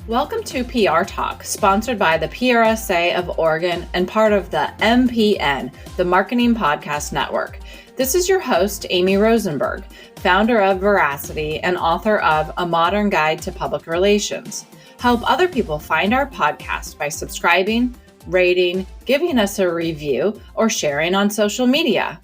Welcome to PR Talk, sponsored by the PRSA of Oregon and part of the MPN, the Marketing Podcast Network. This is your host, Amy Rosenberg, founder of Veracity and author of A Modern Guide to Public Relations. Help other people find our podcast by subscribing, rating, giving us a review, or sharing on social media.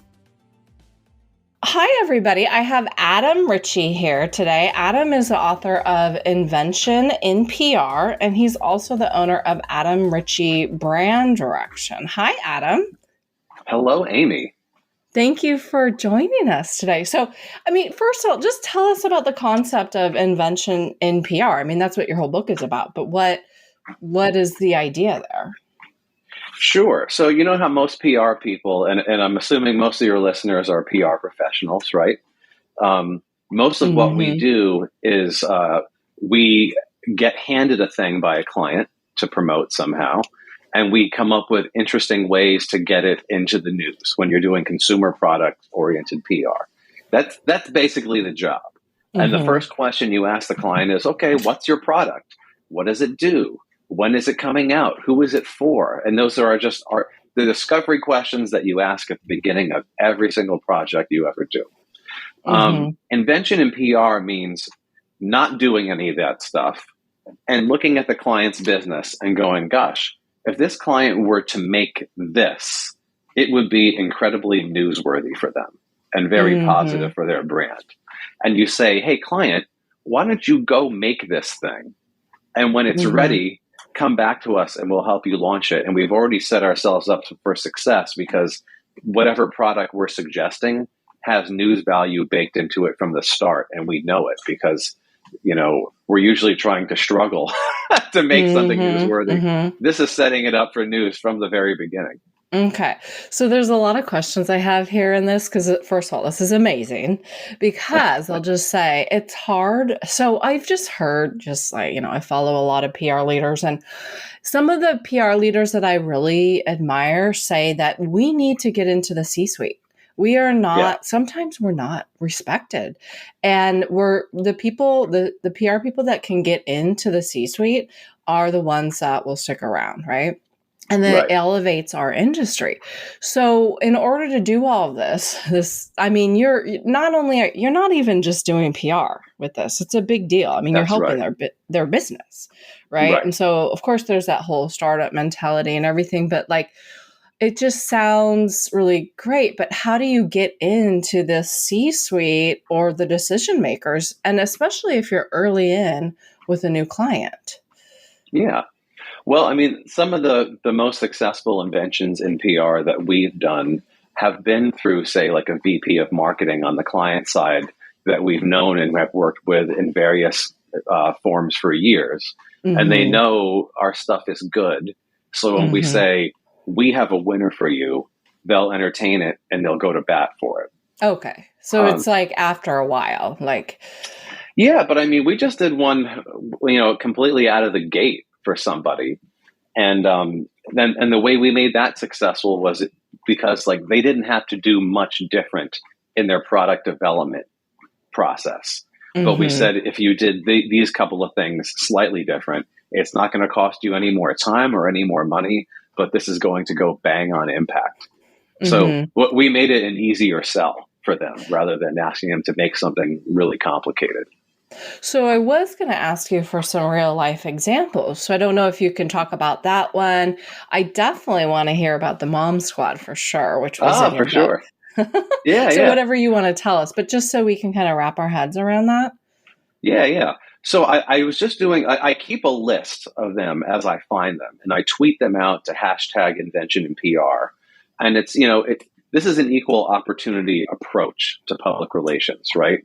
Hi, everybody. I have Adam Ritchie here today. Adam is the author of Invention in PR, and he's also the owner of Adam Ritchie Brand Direction. Hi, Adam. Hello, Amy. Thank you for joining us today. So, first of all, just tell us about the concept of invention in PR. That's what your whole book is about, but what is the idea there? Sure. So you know how most PR people, and I'm assuming most of your listeners are PR professionals, right? Most of what we do is we get handed a thing by a client to promote somehow, and we come up with interesting ways to get it into the news when you're doing consumer product-oriented PR. That's basically the job. And the first question you ask the client is, okay, what's your product? What does it do? When is it coming out? Who is it for? And those are just the discovery questions that you ask at the beginning of every single project you ever do. Invention in PR means not doing any of that stuff and looking at the client's business and going, gosh, if this client were to make this, it would be incredibly newsworthy for them and very positive for their brand. And you say, hey, client, why don't you go make this thing? And when it's ready, come back to us and we'll help you launch it. And we've already set ourselves up for success because whatever product we're suggesting has news value baked into it from the start. And we know it because, we're usually trying to struggle to make something newsworthy. This is setting it up for news from the very beginning. Okay. So there's a lot of questions I have here in this because, first of all, this is amazing because I'll just say it's hard. So I've just heard I follow a lot of PR leaders, and some of the PR leaders that I really admire say that we need to get into the C-suite. We are not, sometimes we're not respected. And the PR people that can get into the C-suite are the ones that will stick around, right? And then it elevates our industry. So in order to do all of this, you're not even just doing PR with this. It's a big deal. You're helping their business, right? And so of course there's that whole startup mentality and everything, but it just sounds really great. But how do you get into the C-suite or the decision makers? And especially if you're early in with a new client. Yeah. Well, some of the most successful inventions in PR that we've done have been through, say, like a VP of marketing on the client side that we've known and have worked with in various forms for years. And they know our stuff is good. So when we say, we have a winner for you, they'll entertain it and they'll go to bat for it. Okay. So it's after a while, Yeah, but we just did one, completely out of the gate for somebody. And then the way we made that successful was because they didn't have to do much different in their product development process. But we said, if you did these couple of things slightly different, it's not going to cost you any more time or any more money, but this is going to go bang on impact. So we made it an easier sell for them rather than asking them to make something really complicated. So I was going to ask you for some real life examples. So I don't know if you can talk about that one. I definitely want to hear about the Mom Squad for sure, which was in your for sure. Yeah. So whatever you want to tell us, but just so we can kind of wrap our heads around that. Yeah. So I was just I keep a list of them as I find them, and I tweet them out to hashtag invention in PR. And it's, this is an equal opportunity approach to public relations, right?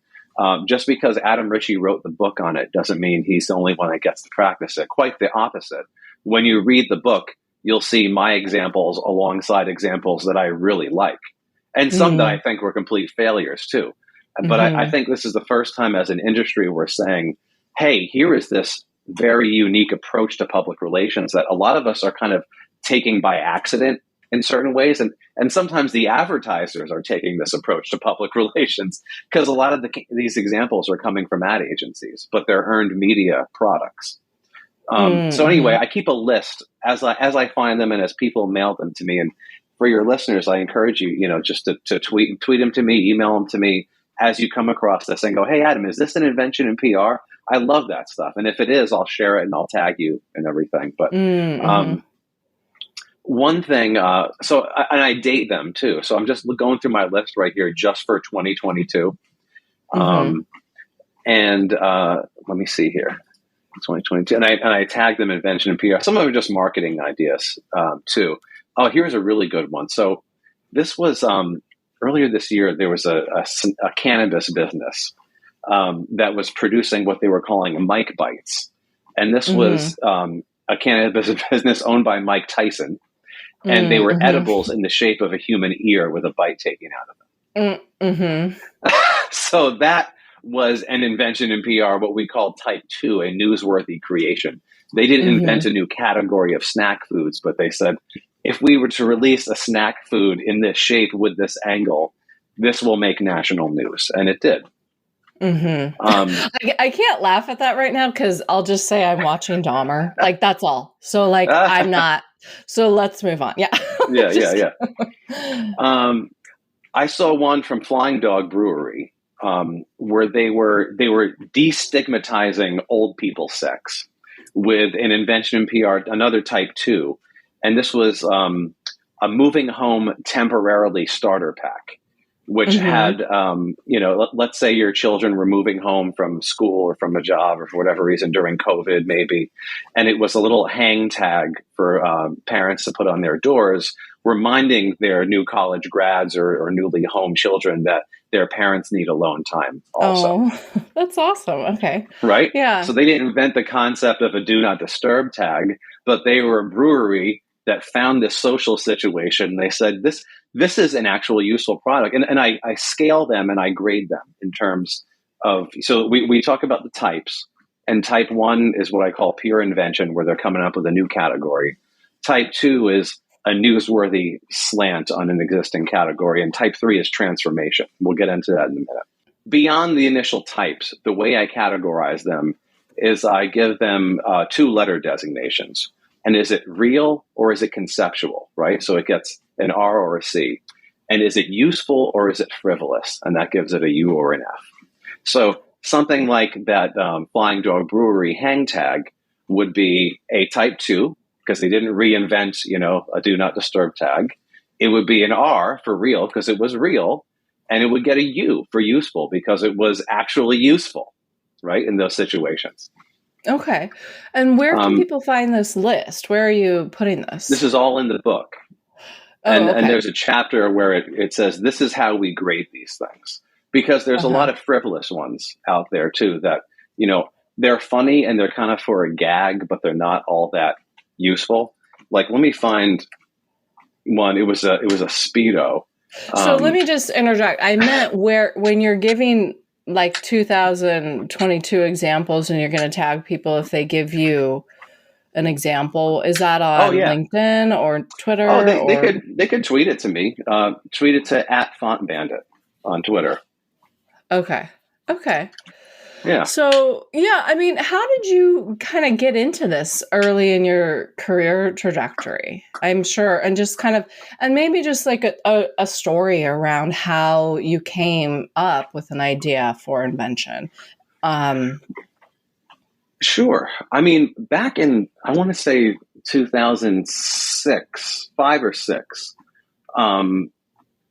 Just because Adam Ritchie wrote the book on it doesn't mean he's the only one that gets to practice it. Quite the opposite. When you read the book, you'll see my examples alongside examples that I really like. And some that I think were complete failures too. But I think this is the first time as an industry we're saying, hey, here is this very unique approach to public relations that a lot of us are kind of taking by accident in certain ways. And sometimes the advertisers are taking this approach to public relations because a lot of these examples are coming from ad agencies, but they're earned media products. So anyway, Mm-hmm. I keep a list as I find them and as people mail them to me. And for your listeners, I encourage you, just to tweet them to me, email them to me as you come across this and go, hey, Adam, is this an invention in PR? I love that stuff. And if it is, I'll share it and I'll tag you and everything. But Mm-hmm. one thing, and I date them too. So I'm just going through my list right here just for 2022. Mm-hmm. And let me see here. 2022, and I tagged them invention and PR. Some of them are just marketing ideas too. Oh, here's a really good one. So this was earlier this year. There was a cannabis business that was producing what they were calling Mike Bites, and this was Mm-hmm. a cannabis business owned by Mike Tyson, and they were Mm-hmm. edibles in the shape of a human ear with a bite taken out of Mm-hmm. it. So that was an invention in PR, what we call type 2, a newsworthy creation. They didn't invent Mm-hmm. a new category of snack foods, but they said, if we were to release a snack food in this shape with this angle, this will make national news. And it did. Mm-hmm. Um, I can't laugh at that right now because I'll just say I'm watching Dahmer. Like that's all. So like I'm yeah, not. So let's move on. Yeah. yeah, Just. yeah. Um, I saw one from Flying Dog Brewery where they were destigmatizing old people sex with an invention in PR, another type 2, and this was a moving home temporarily starter pack, which Mm-hmm. had let's say your children were moving home from school or from a job or for whatever reason during COVID maybe, and it was a little hang tag for parents to put on their doors reminding their new college grads or newly home children that their parents need alone time also, Oh, that's awesome. Okay. right? Yeah. So they didn't invent the concept of a do not disturb tag, but they were a brewery that found this social situation. They said, this is an actual useful product. And I scale them and I grade them in terms of, so we talk about the types, and type 1 is what I call pure invention, where they're coming up with a new category. Type 2 is a newsworthy slant on an existing category. And type 3 is transformation. We'll get into that in a minute. Beyond the initial types, the way I categorize them is I give them 2-letter designations. And is it real or is it conceptual, right? So it gets an R or a C. And is it useful or is it frivolous? And that gives it a U or an F. So something like that Flying Dog Brewery hang tag would be a type 2, because they didn't reinvent, a do not disturb tag. It would be an R for real, because it was real. And it would get a U for useful, because it was actually useful, right, in those situations. Okay. And where can Um, people find this list? Where are you putting this this? is all in the book. Oh, And okay. there's a chapter where it says, this is how we grade these things. Because there's a Uh-huh. lot of frivolous ones out there, too, that, they're funny and they're kind of for a gag, but they're not all that useful. Like, let me find one. It was a Speedo. So let me just interject. I meant when you're giving like 2022 examples and you're going to tag people if they give you an example, is that Oh, on yeah. LinkedIn or Oh, Twitter they or? could tweet it to me. Tweet it to @FontBandit on Twitter. Okay. Okay. Yeah, So, yeah, I mean, how did you kind of get into this early in your career trajectory? I'm sure, and just kind of, and maybe just like a story around how you came up with an idea for invention. Um, sure. I mean, back in, I want to say 2006, 5 or 6, um,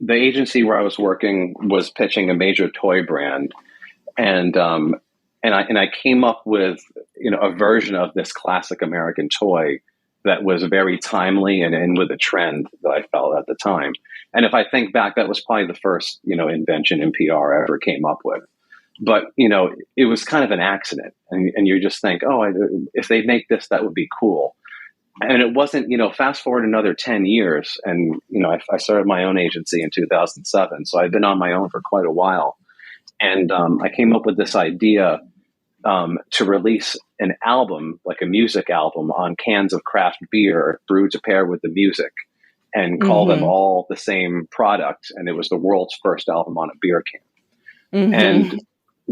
the agency where I was working was pitching a major toy brand, and I came up with a version of this classic American toy that was very timely and with a trend that I felt at the time. And if I think back, that was probably the first invention in PR I ever came up with. But it was kind of an accident, and you just think, oh, if they make this, that would be cool. And it wasn't, fast forward another 10 years, and I started my own agency in 2007, so I've been on my own for quite a while. And I came up with this idea to release an album, like a music album, on cans of craft beer brewed to pair with the music, and call them mm-hmm, all the same product. And it was the world's first album on a beer can. And mm-hmm,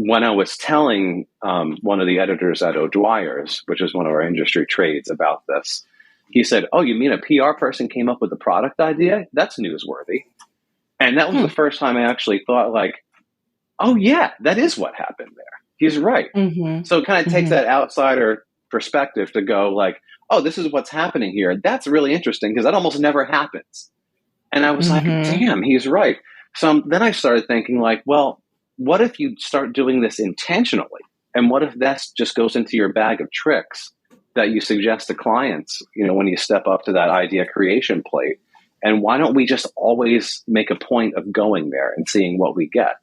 when I was telling one of the editors at O'Dwyer's, which is one of our industry trades, about this, he said, "Oh, you mean a PR person came up with a product idea? That's newsworthy." And that was the first time I actually thought, like, oh yeah, that is what happened there. He's right. So it kind of takes that outsider perspective to go like, oh, this is what's happening here. That's really interesting because that almost never happens. And I was like, damn, he's right. So then I started thinking like, well, what if you start doing this intentionally? And what if that just goes into your bag of tricks that you suggest to clients, when you step up to that idea creation plate? And why don't we just always make a point of going there and seeing what we get?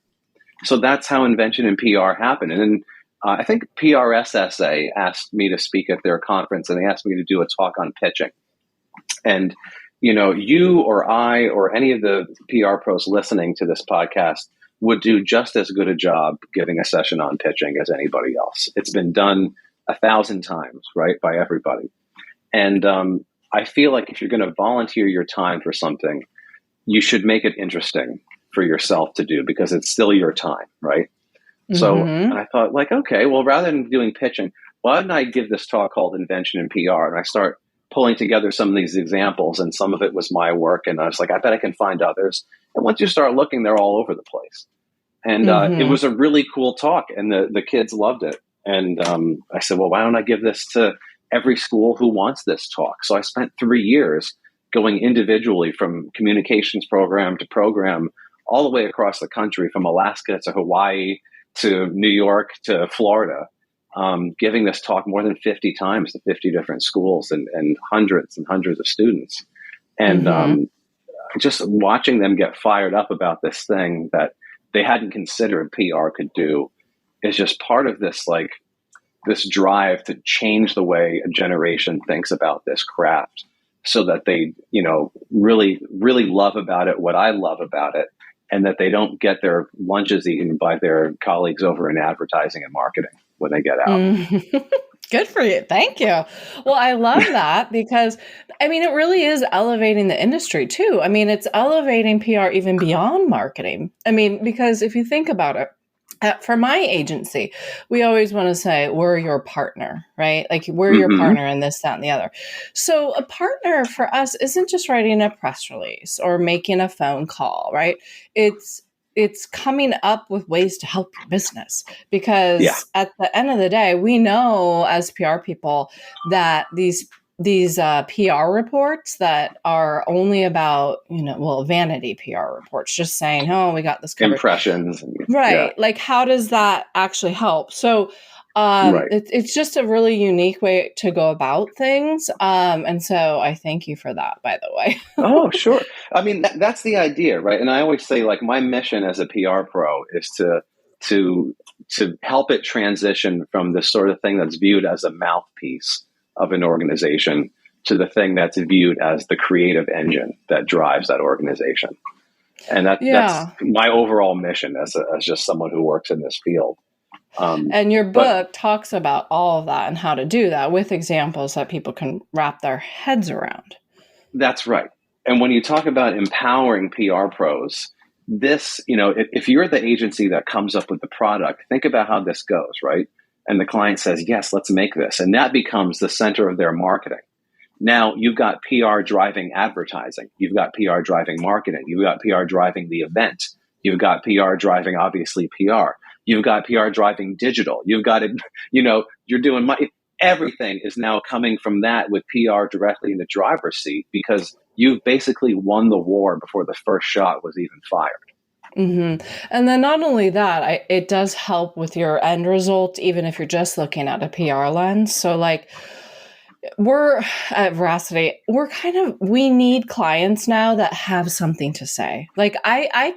So that's how invention in PR happened. And then I think PRSSA asked me to speak at their conference, and they asked me to do a talk on pitching. And, you or I or any of the PR pros listening to this podcast would do just as good a job giving a session on pitching as anybody else. It's been done 1,000 times, right, by everybody. And I feel like if you're going to volunteer your time for something, you should make it interesting for yourself to do because it's still your time, right? So I thought like, okay, well, rather than doing pitching, why don't I give this talk called Invention in PR? And I start pulling together some of these examples, and some of it was my work. And I was like, I bet I can find others. And once you start looking, they're all over the place. And it was a really cool talk, and the kids loved it. And I said, well, why don't I give this to every school who wants this talk? So I spent 3 years going individually from communications program to program all the way across the country, from Alaska to Hawaii to New York to Florida, giving this talk more than 50 times to 50 different schools and hundreds of students. And just watching them get fired up about this thing that they hadn't considered PR could do is just part of this, like, this drive to change the way a generation thinks about this craft so that they, really, really love about it what I love about it, and that they don't get their lunches eaten by their colleagues over in advertising and marketing when they get out. Good for you. Thank you. Well, I love that because, it really is elevating the industry too. It's elevating PR even beyond marketing. Because if you think about it, for my agency, we always want to say we're your partner, right? Like we're your partner in this, that, and the other. So a partner for us isn't just writing a press release or making a phone call, right? It's coming up with ways to help your business because at the end of the day, we know as PR people that these PR reports that are only about, vanity PR reports, just saying, oh, we got this covered. Impressions. Right. Yeah. Like, how does that actually help? So it's just a really unique way to go about things. And so I thank you for that, by the way. Oh, sure. That's the idea, right? And I always say, like, my mission as a PR pro is to help it transition from this sort of thing that's viewed as a mouthpiece of an organization to the thing that's viewed as the creative engine that drives that organization. And that's my overall mission as just someone who works in this field. And your book talks about all of that and how to do that with examples that people can wrap their heads around. That's right. And when you talk about empowering PR pros, this, if you're the agency that comes up with the product, think about how this goes, right? And the client says, yes, let's make this. And that becomes the center of their marketing. Now you've got PR driving advertising. You've got PR driving marketing. You've got PR driving the event. You've got PR driving, obviously, PR. You've got PR driving digital. You've got it, you're doing everything is now coming from that with PR directly in the driver's seat because you've basically won the war before the first shot was even fired. And then not only that, it does help with your end result, even if you're just looking at a PR lens. So like we're at Veracity, we need clients now that have something to say. Like I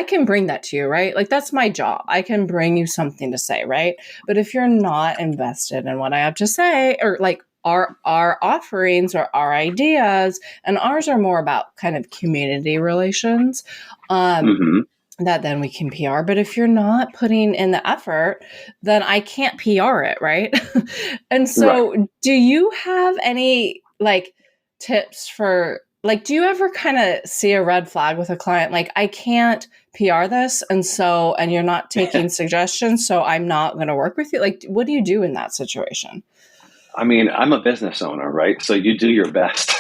can bring that to you, right? Like that's my job. I can bring you something to say, right? But if you're not invested in what I have to say, or like our offerings or our ideas, and ours are more about kind of community relations, that then we can PR. But if you're not putting in the effort, then I can't PR it, right? And so do you have any like tips for like, do you ever kind of see a red flag with a client? Like, I can't PR this. And you're not taking suggestions. So I'm not going to work with you. Like, what do you do in that situation? I mean, I'm a business owner, right? So you do your best.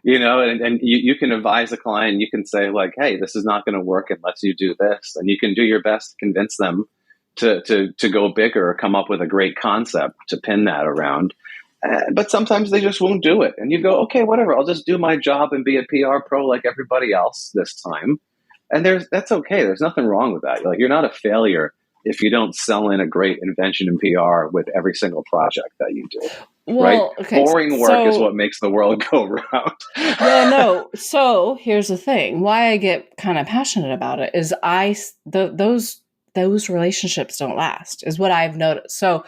And you can advise a client, you can say like, hey, this is not going to work unless you do this. And you can do your best to convince them to go bigger or come up with a great concept to pin that around. But sometimes they just won't do it. And you go, okay, whatever, I'll just do my job and be a PR pro like everybody else this time. And that's okay. There's nothing wrong with that. Like, you're not a failure if you don't sell in a great invention in PR with every single project that you do. Well, right? okay, Boring work is what makes the world go round. Well, no. So here's the thing. Why I get kind of passionate about it is those relationships don't last, is what I've noticed. So,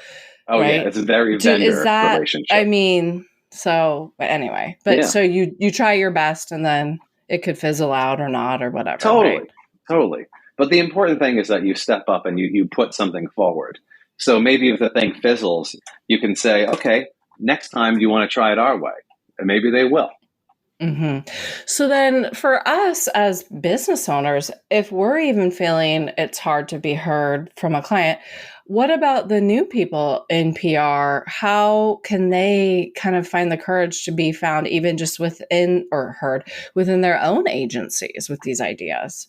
oh right? Yeah, it's a very vendor relationship. I mean, so anyway, but so you try your best, and then it could fizzle out or not or whatever. Totally. But the important thing is that you step up and you put something forward. So maybe if the thing fizzles, you can say, okay, next time you want to try it our way, and maybe they will. Mm-hmm. So then for us as business owners, if we're even feeling it's hard to be heard from a client, what about the new people in PR? How can they kind of find the courage to be found even just within or heard within their own agencies with these ideas?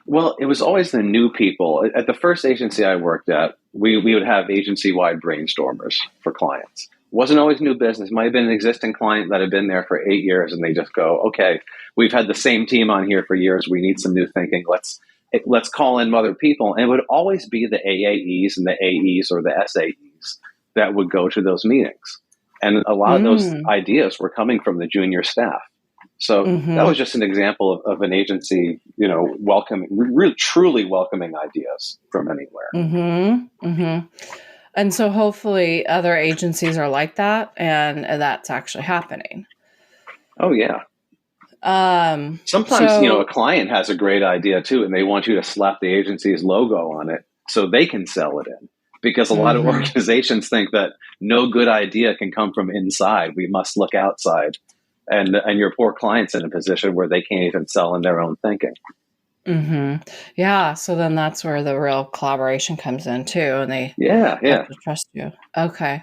Well, it was always the new people. At the first agency I worked at, we would have agency-wide brainstormers for clients. Wasn't always new business. Might have been an existing client that had been there for 8 years, and they just go, okay, we've had the same team on here for years. We need some new thinking. Let's call in other people. And it would always be the AAEs and the AEs or the SAEs that would go to those meetings. And a lot of those ideas were coming from the junior staff. So that was just an example of an agency, welcoming, really truly welcoming ideas from anywhere. And so hopefully other agencies are like that, and that's actually happening. Oh, yeah. Sometimes, a client has a great idea too, and they want you to slap the agency's logo on it so they can sell it in. Because a lot of organizations think that no good idea can come from inside. We must look outside. And your poor client's in a position where they can't even sell in their own thinking. Yeah. So then that's where the real collaboration comes in too. And they have to trust you. Okay.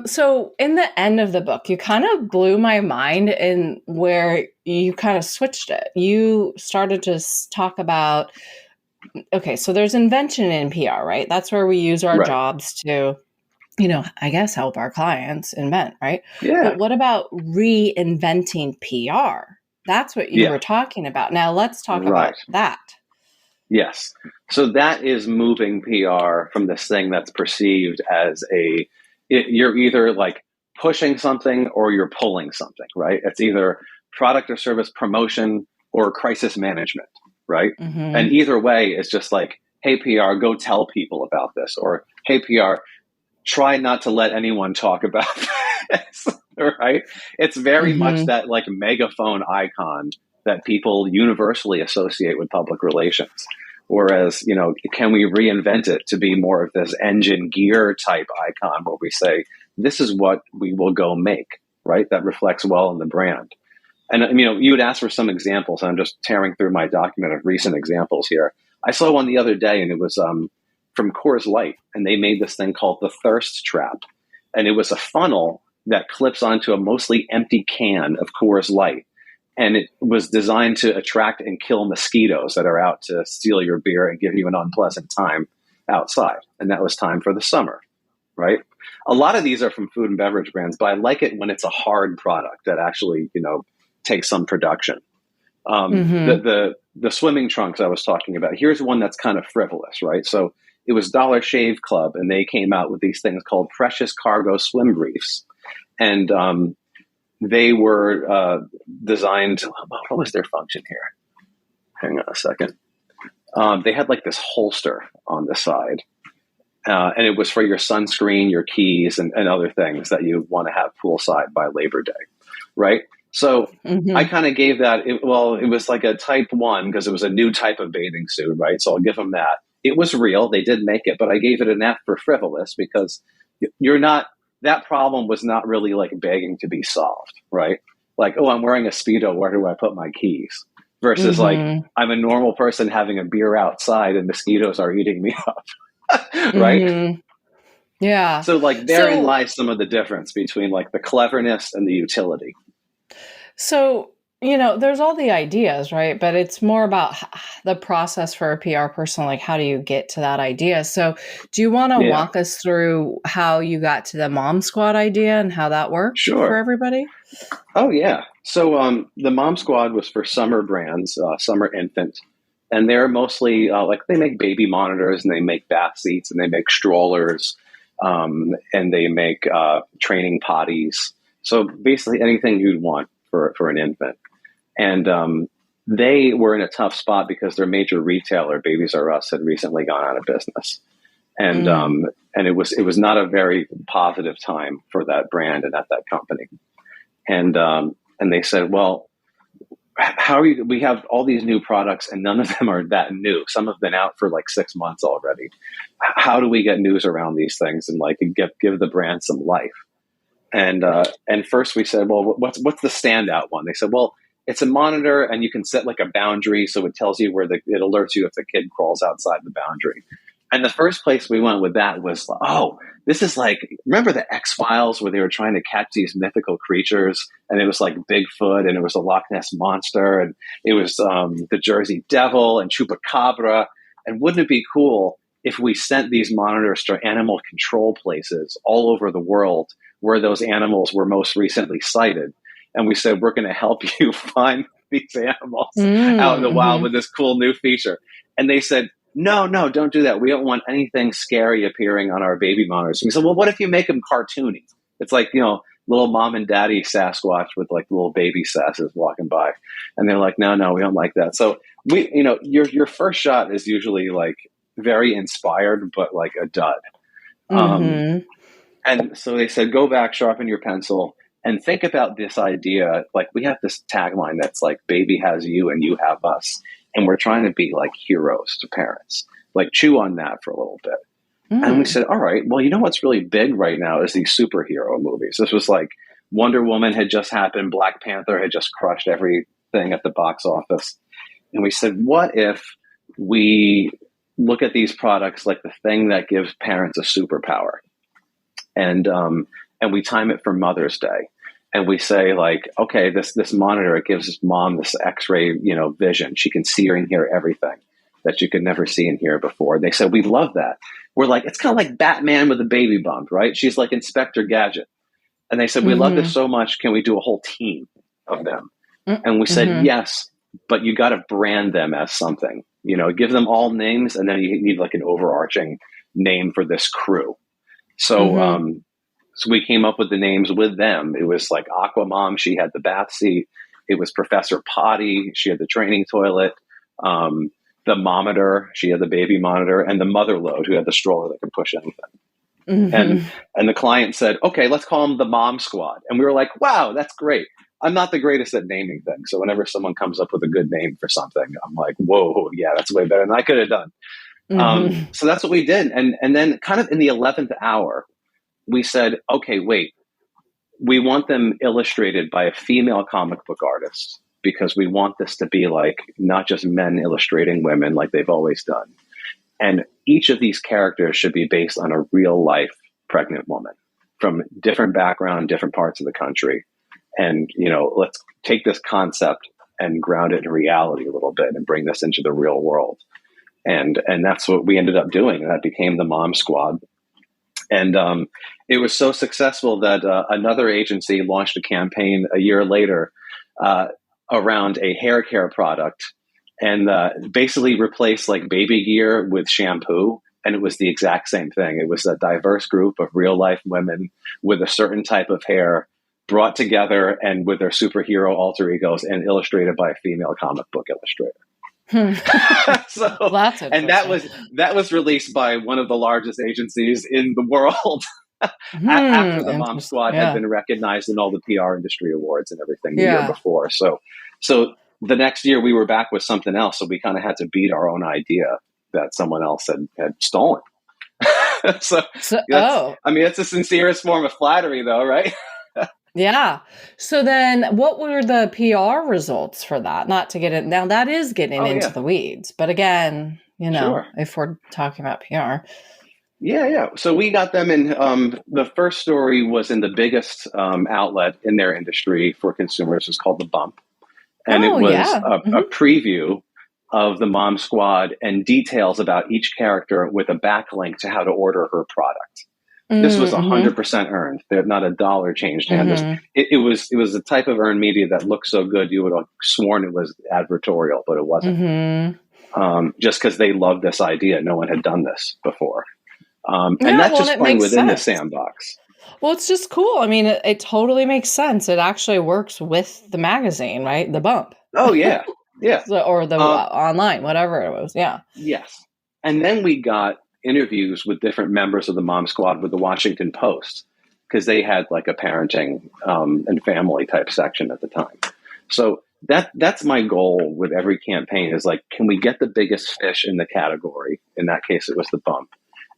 So in the end of the book, you kind of blew my mind in where you kind of switched it. You started to talk about, okay, so there's invention in PR, right? That's where we use our jobs to, I guess help our clients invent, right? Yeah. But what about reinventing PR? That's what you were talking about. Now let's talk about that. Yes. So that is moving PR from this thing that's perceived as you're either like pushing something or you're pulling something, right? It's either product or service promotion or crisis management, right? And either way, it's just like, hey, PR, go tell people about this. Or, hey, PR, try not to let anyone talk about this, right? It's very much that like megaphone icon that people universally associate with public relations. Whereas, can we reinvent it to be more of this engine gear type icon where we say, this is what we will go make, right? That reflects well in the brand. And, you would ask for some examples. I'm just tearing through my document of recent examples here. I saw one the other day, and it was from Coors Light, and they made this thing called the Thirst Trap. And it was a funnel that clips onto a mostly empty can of Coors Light. And it was designed to attract and kill mosquitoes that are out to steal your beer and give you an unpleasant time outside. And that was time for the summer, right? A lot of these are from food and beverage brands, but I like it when it's a hard product that actually, takes some production. The swimming trunks I was talking about, here's one that's kind of frivolous, right? So it was Dollar Shave Club, and they came out with these things called Precious Cargo Swim Briefs. And they were designed, what was their function here? Hang on a second. They had like this holster on the side. And it was for your sunscreen, your keys, and other things that you want to have poolside by Labor Day, right? So I kind of gave that, it was like a type 1 because it was a new type of bathing suit, right? So I'll give them that. It was real. They did make it, but I gave it an F for frivolous because you're not that problem was not really like begging to be solved, right? Like, oh, I'm wearing a Speedo, where do I put my keys? Versus like, Mm-hmm. I'm a normal person having a beer outside and mosquitoes are eating me up, right? Mm-hmm. Yeah. So like therein So lies some of the difference between like the cleverness and the utility. So, there's all the ideas, right? But it's more about the process for a PR person. Like, how do you get to that idea? So, do you want to Yeah, walk us through how you got to the Mom Squad idea and how that worked for sure. everybody? Oh yeah. So the Mom Squad was for summer brands, summer infant, and they're mostly like they make baby monitors and they make bath seats and they make strollers, and they make training potties. So basically anything you'd want for an infant. And they were in a tough spot because their major retailer, Babies R Us, had recently gone out of business, and Mm. it was not a very positive time for that brand and at that company. And they said, well, how are you? We have all these new products, and none of them are that new. Some have been out for like 6 months already. How do we get news around these things and like give the brand some life? And first we said, well, what's the standout one? They said, well, it's a monitor, and you can set like a boundary, so it tells you it alerts you if the kid crawls outside the boundary. And the first place we went with that was, oh, this is like, remember the X-Files where they were trying to catch these mythical creatures, and it was like Bigfoot, and it was a Loch Ness monster, and it was the Jersey Devil and Chupacabra. And wouldn't it be cool if we sent these monitors to animal control places all over the world where those animals were most recently sighted? And we said, we're going to help you find these animals out in the wild Mm-hmm. with this cool new feature. And they said, no, don't do that. We don't want anything scary appearing on our baby monitors. We said, well, what if you make them cartoony? It's like, little mom and daddy Sasquatch with like little baby sasses walking by. And they're like, no, we don't like that. So your first shot is usually like very inspired, but like a dud. Um, Mm-hmm. and so they said, go back, sharpen your pencil, and think about this idea. Like, we have this tagline that's like, baby has you and you have us. And we're trying to be like heroes to parents. Like, chew on that for a little bit. And we Mm. said, all right, well, what's really big right now is these superhero movies. This was like Wonder Woman had just happened. Black Panther had just crushed everything at the box office. And we said, what if we look at these products like the thing that gives parents a superpower? And we time it for Mother's Day, and we say like, okay, this monitor, it gives mom this X-ray vision. She can see and hear everything that you could never see and hear before. They said, we love that. We're like, it's kind of like Batman with a baby bump, right? She's like Inspector Gadget. And they said, we love this Mm-hmm. so much, can we do a whole team of them? And we said, Mm-hmm. yes, but you got to brand them as something. Give them all names, and then you need like an overarching name for this crew. So Mm-hmm. so we came up with the names with them. It was like Aquamom, she had the bath seat. It was Professor Potty, she had the training toilet. The Mometer, she had the baby monitor, and the Mother Load, who had the stroller that could push anything. And Mm-hmm. and the client said, okay, let's call them the Mom Squad. And we were like, wow, that's great. I'm not the greatest at naming things. So whenever someone comes up with a good name for something, I'm like, whoa, yeah, that's way better than I could have done. Mm-hmm. So that's what we did. And then kind of in the 11th hour, we said, okay, wait, we want them illustrated by a female comic book artist because we want this to be like not just men illustrating women like they've always done. And each of these characters should be based on a real life pregnant woman from different background, different parts of the country. And, let's take this concept and ground it in reality a little bit and bring this into the real world. And that's what we ended up doing. And that became the Mom Squad. And it was so successful that another agency launched a campaign a year later around a hair care product, and basically replaced like baby gear with shampoo. And it was the exact same thing. It was a diverse group of real life women with a certain type of hair brought together and with their superhero alter egos and illustrated by a female comic book illustrator. So, That's and interesting. that was released by one of the largest agencies in the world after the Mom Interesting. Squad had Yeah. been recognized in all the PR industry awards and everything the year Yeah. before. So the next year we were back with something else. So we kind of had to beat our own idea that someone else had stolen. So So, that's, oh, I mean, it's the sincerest form of flattery, though, right? yeah. So then what were the PR results for that? Not to get it now, that is getting Oh into yeah, the weeds. But again, sure. if we're talking about PR. Yeah, yeah. So we got them in. The first story was in the biggest outlet in their industry for consumers. It's called The Bump, and it Oh, was yeah. a preview of the Mom Squad and details about each character with a backlink to how to order her product. This was Mm-hmm. 100% earned. Not a dollar changed hands. Mm-hmm. It was the type of earned media that looked so good you would have sworn it was advertorial, but it wasn't. Mm-hmm. Just because they loved this idea, no one had done this before. And Yeah, that's well, and just it playing makes within the sense. sandbox. Well, it's just cool. I mean, it totally makes sense. It actually works with the magazine, right? The Bump. Oh yeah, yeah. So, or the Um, online, whatever it was. Yeah. yes. And then we got interviews with different members of the Mom Squad with the Washington Post because they had like a parenting and family type section at the time. So that's my goal with every campaign is like, can we get the biggest fish in the category? In that case, it was the Bump.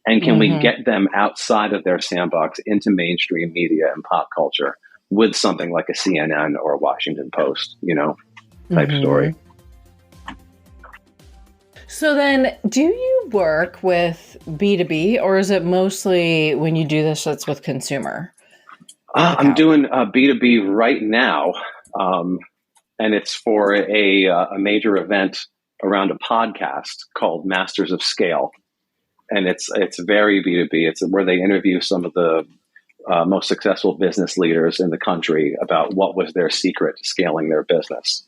And can we Mm-hmm. get them outside of their sandbox into mainstream media and pop culture with something like a CNN or a Washington Post, type story? Mm-hmm. So then, do you work with B2B, or is it mostly when you do this, it's with consumer I'm account? doing B2B right now, and it's for a major event around a podcast called Masters of Scale, and it's very B2B. It's where they interview some of the most successful business leaders in the country about what was their secret to scaling their business.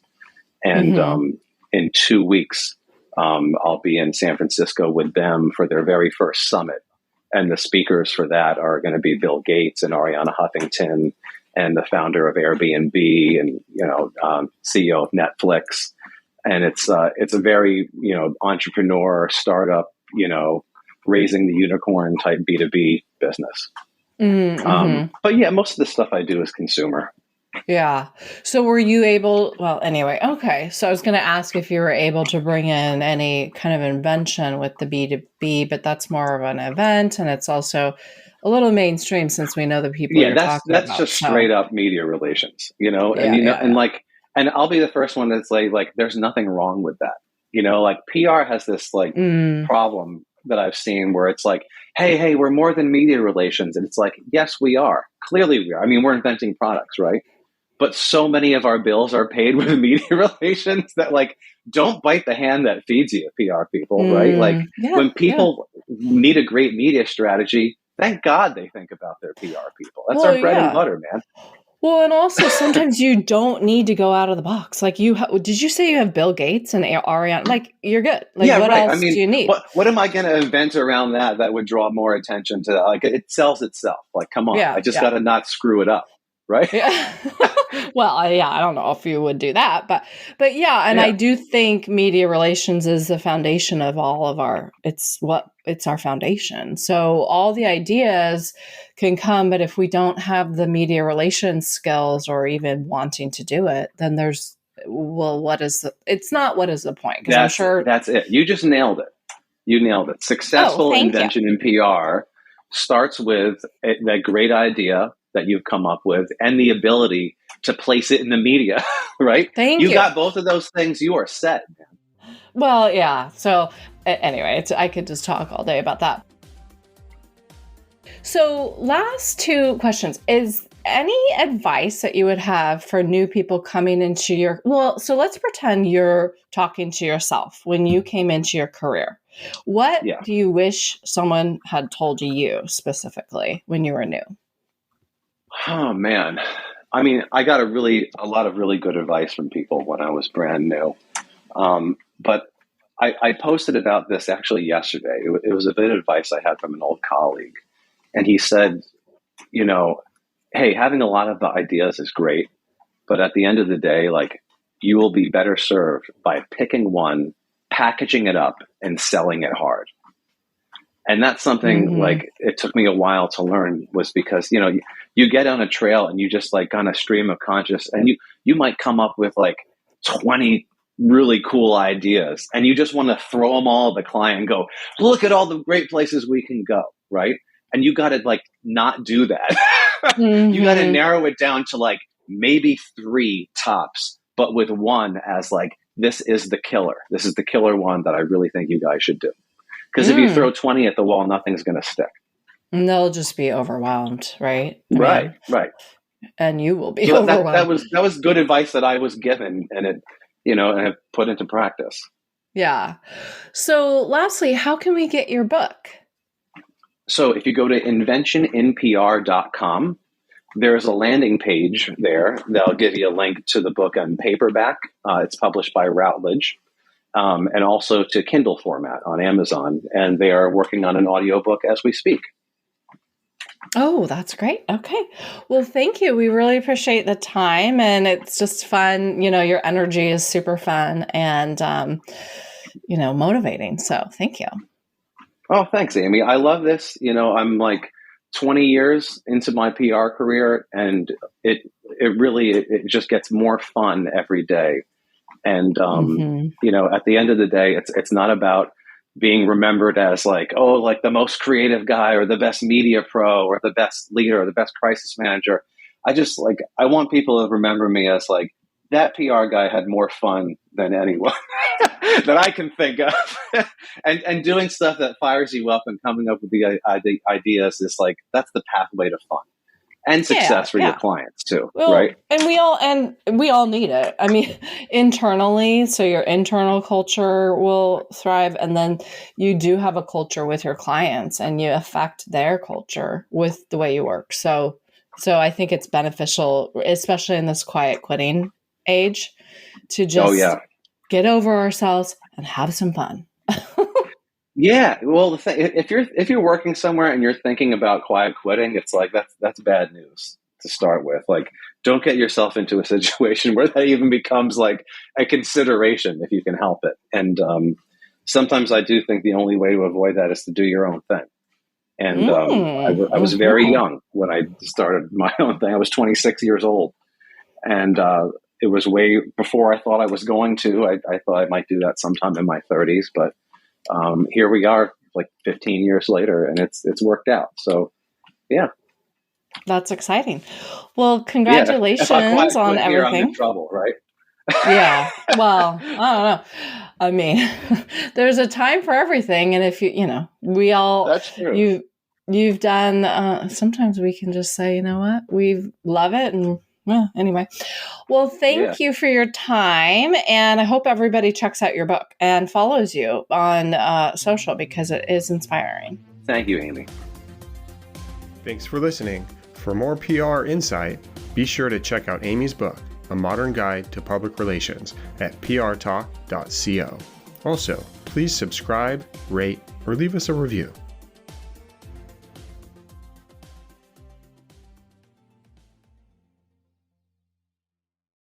And Mm-hmm. in 2 weeks, I'll be in San Francisco with them for their very first summit. And the speakers for that are going to be Bill Gates and Ariana Huffington and the founder of Airbnb and CEO of Netflix. And it's a very entrepreneur startup, raising the unicorn type B2B business. Mm-hmm. But yeah, most of the stuff I do is consumer. Yeah. So were you able, well, anyway, okay. So I was going to ask if you were able to bring in any kind of invention with the B2B, but that's more of an event and it's also a little mainstream since we know the people Yeah, you're that's talking that's about. just straight So up media relations, and yeah, yeah, and yeah. like, and I'll be the first one that's like there's nothing wrong with that. Like PR has this like Mm, problem that I've seen where it's like, hey, we're more than media relations, and it's like, yes, we are. Clearly, we are. I mean, we're inventing products, right? But so many of our bills are paid with media relations that like don't bite the hand that feeds you, PR people, right? Like yeah, when yeah. people need a great media strategy, thank God they think about their PR people. That's Well, our bread and yeah. butter, man. Well, and also sometimes you don't need to go out of the box. Like did you say you have Bill Gates and Ariana? Like you're good. Like Yeah, what right. I else do mean, you need? what am I going to invent around that would draw more attention to that? Like it sells itself. Like, come on, I Yeah, just got yeah. to not screw it up, right? Yeah. Well, yeah, I don't know if you would do that, but yeah, and I Yeah. do think media relations is the foundation of all of it's our foundation. So all the ideas can come, but if we don't have the media relations skills or even wanting to do it, then it's not what is the point? Because I'm sure. That's it. You just nailed it. You nailed it. Oh, Successful thank you. invention in PR starts with that great idea that you've come up with and the ability to place it in the media, right? Thank You you. got both of those things, you are set. Well, yeah. So anyway, I could just talk all day about that. So, last two questions. Is any advice that you would have for new people coming into so let's pretend you're talking to yourself when you came into your career. What Yeah. do you wish someone had told you specifically when you were new? Oh man. I mean, I got a lot of really good advice from people when I was brand new. But I posted about this actually yesterday. It was a bit of advice I had from an old colleague. And he said, hey, having a lot of the ideas is great, but at the end of the day, like you will be better served by picking one, packaging it up, and selling it hard. And that's something Mm-hmm. like it took me a while to learn was because, you get on a trail and you just like on a stream of conscious and you might come up with like 20 really cool ideas and you just want to throw them all at the client and go, look at all the great places we can go. right? And you got to like not do that. Mm-hmm. You got to narrow it down to like maybe 3 tops, but with one as like, this is the killer. This is the killer one that I really think you guys should do. Because if you throw 20 at the wall, nothing's going to stick. And they'll just be overwhelmed, right? Right. And you will be overwhelmed. That was good advice that I was given, and it, and have put into practice. Yeah. So lastly, how can we get your book? So if you go to inventioninpr.com, there's a landing page there that'll give you a link to the book on paperback. It's published by Routledge, and also to Kindle format on Amazon. And they are working on an audiobook as we speak. Oh, that's great. Okay. Well, thank you. We really appreciate the time, and it's just fun. Your energy is super fun and, motivating. So thank you. Oh, thanks, Amy. I love this. I'm like 20 years into my PR career, and it really just gets more fun every day. And, at the end of the day, it's not about being remembered as like, like the most creative guy or the best media pro or the best leader or the best crisis manager. I want people to remember me as like, that PR guy had more fun than anyone that I can think of. and doing stuff that fires you up and coming up with the ideas is like, that's the pathway to fun and success for your clients too. Right. And we all need it. I mean, internally, so your internal culture will thrive. And then you do have a culture with your clients, and you affect their culture with the way you work. So I think it's beneficial, especially in this quiet quitting age, to just get over ourselves and have some fun. Yeah. Well, the thing, if you're working somewhere and you're thinking about quiet quitting, it's like, that's bad news to start with. Like, don't get yourself into a situation where that even becomes like a consideration if you can help it. And sometimes I do think the only way to avoid that is to do your own thing. And I was very young when I started my own thing. I was 26 years old. And it was way before I thought I was going to. I thought I might do that sometime in my 30s, but here we are like 15 years later, and it's worked out. So, yeah. That's exciting. Well, congratulations on everything. I'm in trouble, right? Yeah. Well, I don't know. I mean, there's a time for everything. And if we all, that's true. You've done, sometimes we can just say, you know what, we love it. And anyway, well, thank you for your time. And I hope everybody checks out your book and follows you on social, because it is inspiring. Thank you, Amy. Thanks for listening. For more PR insight, be sure to check out Amy's book, A Modern Guide to Public Relations, at prtalk.co. Also, please subscribe, rate, or leave us a review.